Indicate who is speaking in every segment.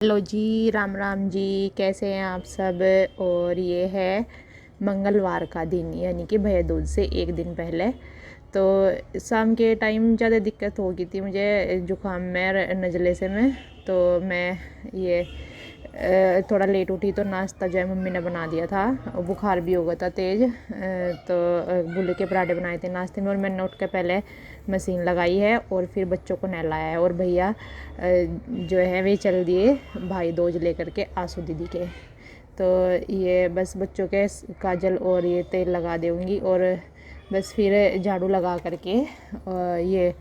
Speaker 1: Hello जी, राम राम जी। कैसे हैं आप सब। और ये है मंगलवार का दिन, यानी कि भैया दूज से एक दिन पहले। तो शाम के टाइम ज़्यादा दिक्कत हो गई थी मुझे जुकाम में और नज़ले से में। तो मैं ये थोड़ा लेट उठी तो नाश्ता जो है मम्मी ने बना दिया था। बुखार भी हो गया था तेज़। तो बुले के पराठे बनाए थे नाश्ते में, और मैंने उठ के पहले मशीन लगाई है और फिर बच्चों को नहलाया है। और भैया जो है वे चल दिए भाई दूज लेकर के आंसू दीदी के। तो ये बस बच्चों के काजल और ये तेल लगा दूँगी, और बस फिर झाड़ू लगा करके ये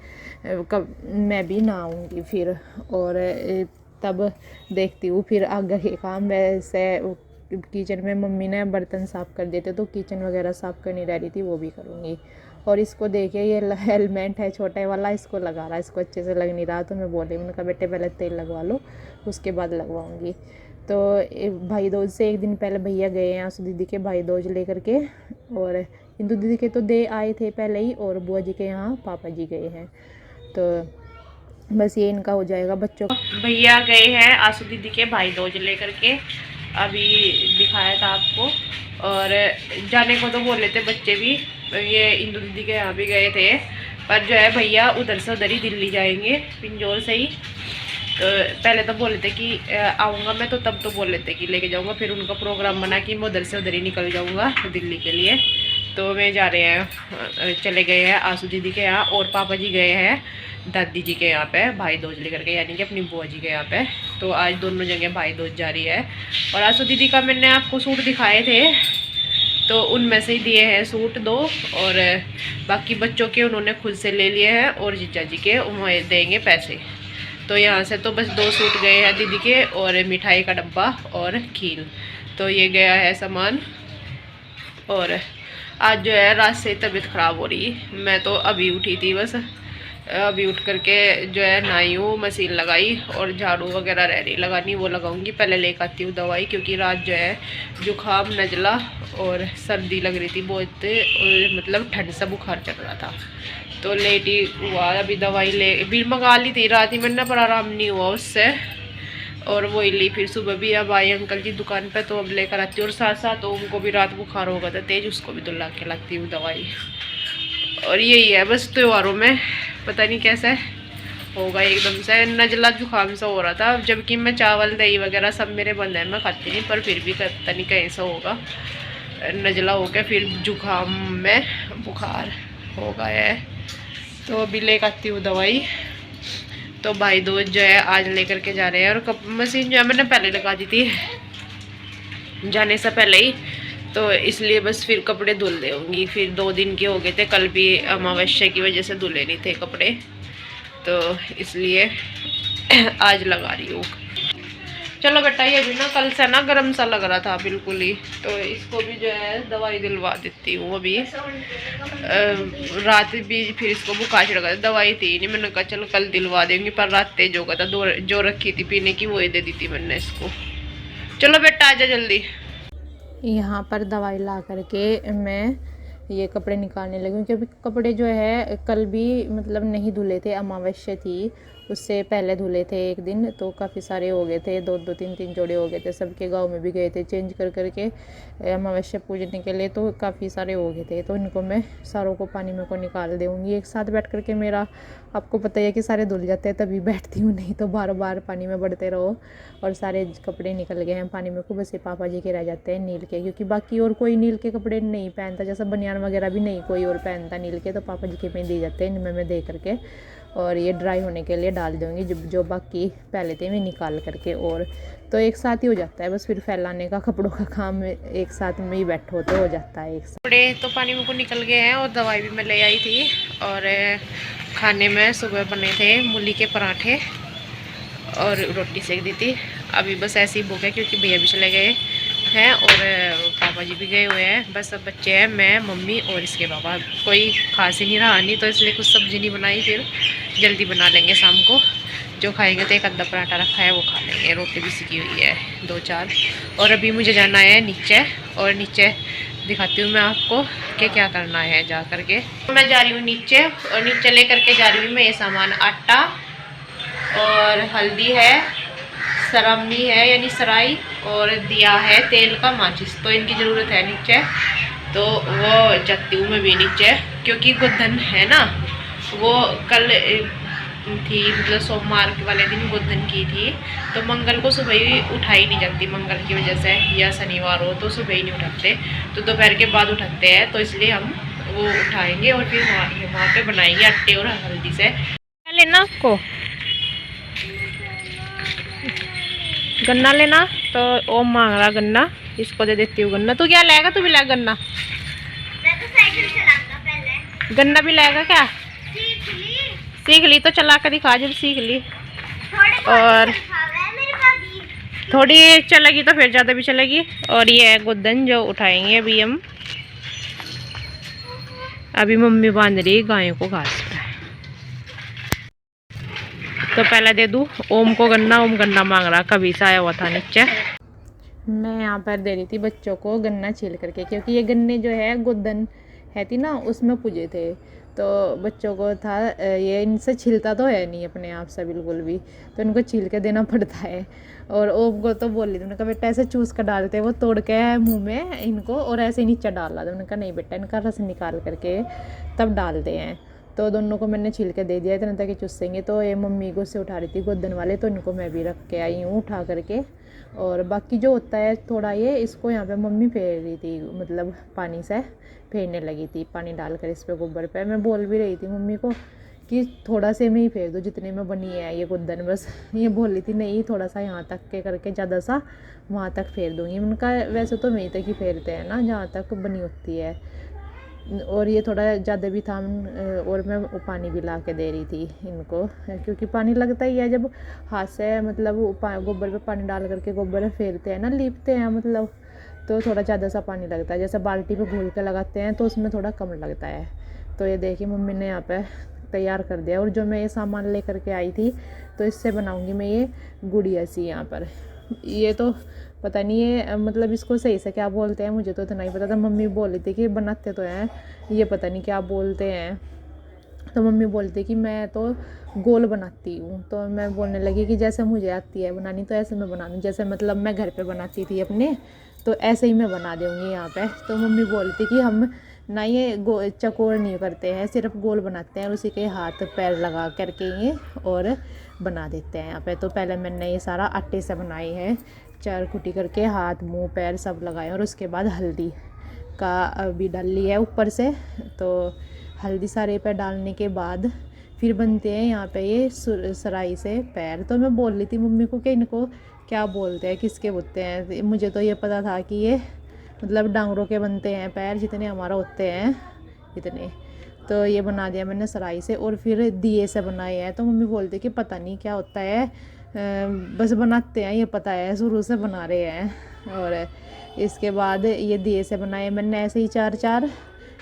Speaker 1: कब मैं भी नहाऊँगी फिर। और तब देखती हूँ फिर आगे के काम। वैसे किचन में मम्मी ने बर्तन साफ़ कर देते, तो किचन वगैरह साफ़ करनी रह रही थी, वो भी करूँगी। और इसको देखे ये हेलमेट है छोटे वाला, इसको लगा रहा है, इसको अच्छे से लग नहीं रहा। तो मैं बोली, मैंने कहा बेटे पहले तेल लगवा लो, उसके बाद लगवाऊँगी। तो भाई दूज से एक दिन पहले भैया गए हैं आंसू दीदी के भाई दूज लेकर के। और इंदू दीदी के तो दे आए थे पहले ही, और बुआ जी के यहाँ पापा जी गए हैं। तो बस ये इनका हो जाएगा बच्चों। भैया गए हैं आंसू दीदी के भाई दूज लेकर के, अभी दिखाया था आपको। और जाने को तो बोले थे बच्चे भी, ये इंदू दीदी के यहाँ भी गए थे, पर जो है भैया उधर से उधर ही दिल्ली जाएंगे, पिंजौर से ही। तो पहले तो बोले थे कि आऊँगा मैं, तो तब तो बोले थे कि लेके जाऊँगा। फिर उनका प्रोग्राम बना कि मैं उधर से उधर ही निकल जाऊँगा दिल्ली के लिए। तो वे जा रहे हैं, चले गए हैं आंसू दीदी के यहाँ, और पापा जी गए हैं दादी जी के यहाँ पे भाई दूज लेकर के, यानी कि अपनी बुआ जी के यहाँ पे। तो आज दोनों जगह भाई दूज जा रही है। और आंसू दीदी का मैंने आपको सूट दिखाए थे, तो उनमें से ही दिए हैं सूट दो, और बाकी बच्चों के उन्होंने खुद से ले लिए हैं, और जीजा जी के उन्हें देंगे पैसे। तो यहाँ से तो बस दो सूट गए हैं दीदी के, और मिठाई का डब्बा और खीर। तो ये गया है सामान। और आज जो है रात से तबीयत ख़राब हो रही, मैं तो अभी उठी थी, बस अभी उठ करके जो है नहाई हूँ, मशीन लगाई, और झाड़ू वगैरह रह रही लगानी, वो लगाऊंगी। पहले लेकर आती हूँ दवाई, क्योंकि रात जो है जुकाम नज़ला और सर्दी लग रही थी बहुत, और मतलब ठंड से बुखार चल रहा था। तो लेट ही हुआ, अभी दवाई ले भी मंगा ली थी रात ही मैंने, पर आराम नहीं हुआ उससे। और वही ली फिर सुबह भी। अब आई अंकल जी दुकान पे, तो अब लेकर आती हूँ। और साथ साथ तो उनको भी रात बुखार हो गया था तेज, उसको भी तो ला के लाती हूँ दवाई। और यही है बस, त्योहारों में पता नहीं कैसे होगा, एकदम से नज़ला जुकाम सा हो रहा था। जबकि मैं चावल दही वगैरह सब मेरे बंद है, मैं खाती नहीं, पर फिर भी पता नहीं कैसा होगा, नज़ला हो गया फिर जुकाम में बुखार हो गया है। तो अभी लेकर आती हूँ दवाई। तो भाई दूज जो है आज लेकर के जा रहे हैं। और कप मशीन जो है मैंने पहले लगा दी थी जाने से पहले ही, तो इसलिए बस फिर कपड़े धुल देंगी। फिर 2 दिन के हो गए थे, कल भी अमावस्या की वजह से धुले नहीं थे कपड़े, तो इसलिए आज लगा रही हूँ। चलो बेटा, ये भी ना कल से ना गर्म सा लग रहा था बिल्कुल ही, तो इसको भी जो है दवाई दिलवा देती हूँ अभी। रात भी फिर इसको बुखार चढ़ गया, दवाई थी नहीं, मैंने कहा चलो कल दिलवा देंगी, पर रात तेज हो गया था, जो रखी थी पीने की वही दे दी थी मैंने इसको। चलो बेटा आजा जल्दी। यहाँ पर दवाई ला करके मैं ये कपड़े निकालने लगी, क्योंकि कपड़े जो है कल भी मतलब नहीं धुले थे, अमावस्या थी, उससे पहले धुले थे एक दिन, तो काफ़ी सारे हो गए थे, 2-2 3-3 जोड़े हो गए थे। सबके गांव में भी गए थे चेंज कर करके अमावस्या पूजने के लिए, तो काफ़ी सारे हो गए थे। तो इनको मैं सारों को पानी में को निकाल दूँगी एक साथ बैठ करके। मेरा आपको पता ही है कि सारे धुल जाते हैं तभी बैठती हूँ, नहीं तो बार बार पानी में बढ़ते रहो। और सारे कपड़े निकल गए हैं पानी में को, बस ये पापा जी के रह जाते हैं नील के, क्योंकि बाकी और कोई नील के कपड़े नहीं पहनता, जैसा बनियान वगैरह भी नहीं कोई और पहनता नील के, तो पापा जी के में दे जाते हैं, इनमें मैं दे करके और ये ड्राई होने के लिए डाल दूँगी। जो बाकी पहले थे मैं निकाल करके, और तो एक साथ ही हो जाता है, बस फिर फैलाने का कपड़ों का काम एक साथ में ही बैठो तो हो जाता है एक साथ। कपड़े तो पानी में को निकल गए हैं, और दवाई भी मैं ले आई थी। और खाने में सुबह बने थे मूली के पराठे और रोटी सेक दी थी। अभी बस ऐसे ही भूख है, क्योंकि भैया भी चले गए हैं और पापा जी भी गए हुए हैं। बस अब बच्चे हैं, मैं, मम्मी और इसके पापा। कोई खास ही नहीं रहा नहीं, तो इसलिए कुछ सब्ज़ी नहीं बनाई, फिर जल्दी बना लेंगे शाम को। जो खाएंगे तो एक आधा पराठा रखा है वो खा लेंगे, रोटी भी सीखी हुई है 2-4। और अभी मुझे जाना है नीचे, और नीचे दिखाती हूँ मैं आपको कि क्या करना है जा करके। मैं जा रही हूँ नीचे, और नीचे ले करके जा रही हूँ मैं ये सामान, आटा और हल्दी है, सरामी है यानी सराई, और दिया है तेल का माचिस। तो इनकी ज़रूरत है नीचे, तो वो जाती हूँ मैं भी नीचे, क्योंकि गोधन है ना, वो कल थी, मतलब सोमवार वाले दिन गोधन की थी, तो मंगल को सुबह ही उठाई नहीं जाती मंगल की वजह से, या शनिवार हो तो सुबह ही नहीं उठाते, तो दोपहर के बाद उठाते हैं। तो इसलिए हम वो उठाएंगे और फिर वहाँ पे बनाएंगे आटे और हल्दी से। क्या लेना आपको? गन्ना लेना? तो ओम मांग रहा गन्ना, इसको दे देती हूँ गन्ना। तू क्या लेगा? तू भी लेगा गन्ना? मैं तो साइकिल चलाऊंगा पहले। गन्ना भी लेगा क्या? सीख ली तो चला कर दिखा जब सीख ली। और थोड़ी चलेगी तो फिर ज़्यादा भी चलेगी। और ये है गोधन जो उठाएंगे अभी हम। अभी मम्मी बांध रही गायों को घास पे, तो पहले दे दूँ ओम को गन्ना। ओम गन्ना मांग रहा, कभी से आया हुआ था नीचे। मैं यहाँ पर दे रही थी बच्चों को गन्ना छील करके, क्योंकि ये गन्ने जो है गोधन है थी ना, उसमें पूजे थे, तो बच्चों को था ये इनसे छिलता तो है नहीं अपने आप से बिल्कुल भी, तो इनको छील के देना पड़ता है। और ओम को तो बोल रही थी, उन्होंने कहा बेटा ऐसे चूस कर डालते, वो तोड़ के मुंह में इनको और ऐसे ही नीचे डाल रहा था। उन्होंने कहा नहीं बेटा, इनका रस निकाल करके तब डालते हैं। तो दोनों को मैंने छील के दे दिया इतना तक कि चूसेंगे। तो ये मम्मी को से उठा रही थी गोधन वाले, तो इनको मैं भी रख के आई हूँ उठा करके। और बाकी जो होता है थोड़ा ये, इसको यहाँ पे मम्मी फेर रही थी, मतलब पानी से फेरने लगी थी, पानी डालकर इस पे गोबर पे। मैं बोल भी रही थी मम्मी को कि थोड़ा से में ही फेर दो जितने में बनी है ये गोधन, बस ये बोल रही थी नहीं थोड़ा सा यहाँ तक के करके ज़्यादा सा वहाँ तक फेर दूँगी। उनका वैसे तो वहीं तक ही फेरते हैं ना जहाँ तक बनी होती है, और ये थोड़ा ज़्यादा भी था। और मैं पानी भी ला के दे रही थी इनको, क्योंकि पानी लगता ही है जब हाथ से, मतलब गोबर पे पानी डाल करके गोबर फेरते हैं ना, लीपते हैं मतलब, तो थोड़ा ज़्यादा सा पानी लगता है। जैसे बाल्टी पे घोल के लगाते हैं तो उसमें थोड़ा कम लगता है। तो ये देखिए मम्मी ने यहाँ पे तैयार कर दिया। और जो मैं ये सामान ले करके आई थी, तो इससे बनाऊँगी मैं ये गुड़िया सी यहाँ पर। ये तो पता नहीं है मतलब इसको सही से क्या बोलते हैं, मुझे तो इतना ही पता था। मम्मी बोल रही थी कि बनाते तो हैं, ये पता नहीं क्या बोलते हैं। तो मम्मी बोलती कि मैं तो गोल बनाती हूँ। तो मैं बोलने लगी कि जैसे मुझे आती है बनानी तो ऐसे मैं बना दूँ, जैसे मतलब मैं घर पे बनाती थी अपने, तो ऐसे ही मैं बना दूँगी यहाँ पे। तो मम्मी बोलती कि हम ना ये चकोर नहीं करते हैं, सिर्फ गोल बनाते हैं, और उसी के हाथ पैर लगा करके ये और बना देते हैं यहाँ पे। तो पहले मैंने ये सारा आटे से बनाई है, चार कुटी करके हाथ मुंह पैर सब लगाए, और उसके बाद हल्दी का भी डाल लिया है ऊपर से। तो हल्दी सारे पे डालने के बाद फिर बनते हैं यहाँ पे ये सराई से पैर। तो मैं बोल रही थी मम्मी को कि इनको क्या बोलते हैं, किसके बोलते हैं। मुझे तो ये पता था कि ये मतलब डांगरों के बनते हैं पैर, जितने हमारा होते हैं इतने। तो ये बना दिया मैंने सराई से, और फिर दिए से बनाए हैं। तो मम्मी बोलती कि पता नहीं क्या होता है, बस बनाते हैं, ये पता है शुरू से बना रहे हैं। और इसके बाद ये दिए से बनाए मैंने ऐसे ही चार चार,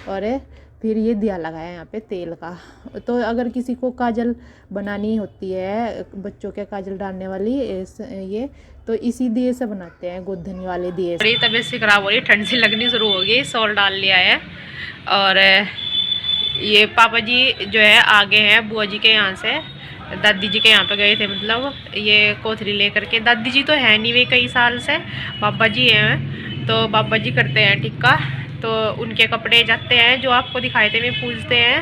Speaker 1: और फिर ये दिया लगाया यहाँ पे तेल का। तो अगर किसी को काजल बनानी होती है, बच्चों के काजल डालने वाली ये, तो इसी दिए से बनाते हैं, गोधन वाले दिए से। तबीयत सी खराब हो रही, ठंड सी लगनी शुरू हो गई, सॉल डाल लिया है। और ये पापा जी जो है आगे हैं बुआ जी के यहाँ से, दादी जी के यहाँ पे गए थे, मतलब ये कोथरी लेकर के। दादी जी तो है नहीं वे कई साल से, पापा जी हैं। तो पापा जी करते हैं टिक्का, तो उनके कपड़े जाते हैं जो आपको दिखाए थे, वे पूजते हैं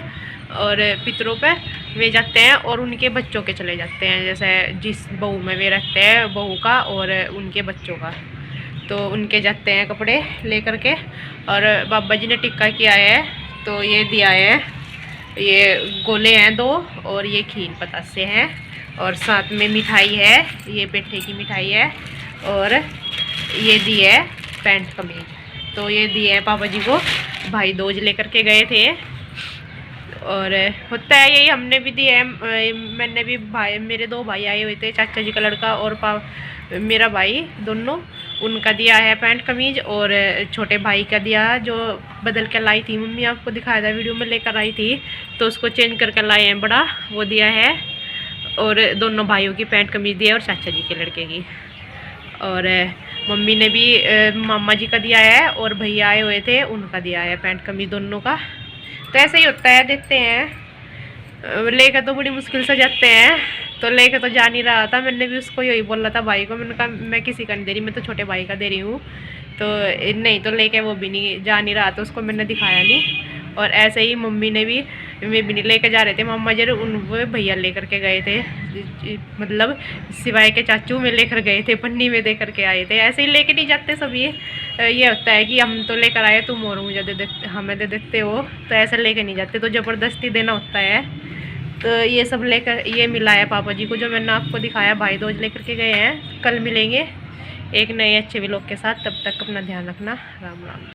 Speaker 1: और पितरों पे वे जाते हैं, और उनके बच्चों के चले जाते हैं, जैसे जिस बहू में वे रहते हैं बहू का और उनके बच्चों का, तो उनके जाते हैं कपड़े ले करके। और बाबा जी ने टिक्का किया है, तो ये दिया है, ये गोले हैं 2, और ये खीर पतासे हैं, और साथ में मिठाई है, ये पेठे की मिठाई है, और ये दी है पैंट कमीज। तो ये दिए हैं पापा जी को, भाई दोज लेकर के गए थे। और होता है यही, हमने भी दिए है। मैंने भी भाई, मेरे 2 भाई आए हुए थे, चाचा जी का लड़का और मेरा भाई दोनों, उनका दिया है पैंट कमीज। और छोटे भाई का दिया जो बदल के लाई थी मम्मी, आपको दिखाया था वीडियो में, लेकर आई थी, तो उसको चेंज करके लाए हैं बड़ा, वो दिया है। और दोनों भाइयों की पैंट कमीज दी है, और चाचा जी के लड़के की। और मम्मी ने भी मामा जी का दिया है, और भैया आए हुए थे उनका दिया है पैंट कमीज दोनों का। तो ऐसे ही होता है, देते हैं, लेकर तो बड़ी मुश्किल से जाते हैं।
Speaker 2: तो लेके तो जा नहीं रहा था। मैंने भी उसको यही बोला था भाई को, मैंने कहा मैं किसी का नहीं दे रही, मैं तो छोटे भाई का दे रही हूँ। तो नहीं तो लेके वो भी नहीं जा नहीं रहा, तो उसको मैंने दिखाया नहीं। और ऐसे ही मम्मी ने भी, वे भी नहीं लेके जा रहे थे मामा जी, उन वो भैया लेकर के गए थे, मतलब सिवाय के चाचू में लेकर गए थे, पन्नी में दे करके आए थे। ऐसे ही लेके नहीं जाते सब। ये होता है कि हम तो लेकर आए, तुम और मुझे दे देते, हमें दे देते हो, तो ऐसे लेके नहीं जाते, तो ज़बरदस्ती देना होता है। तो ये सब लेकर ये मिला है पापा जी को, जो मैंने आपको दिखाया, भाई दूज लेकर के गए हैं। कल मिलेंगे एक नए अच्छे व्लॉग के साथ, तब तक अपना ध्यान रखना। राम राम।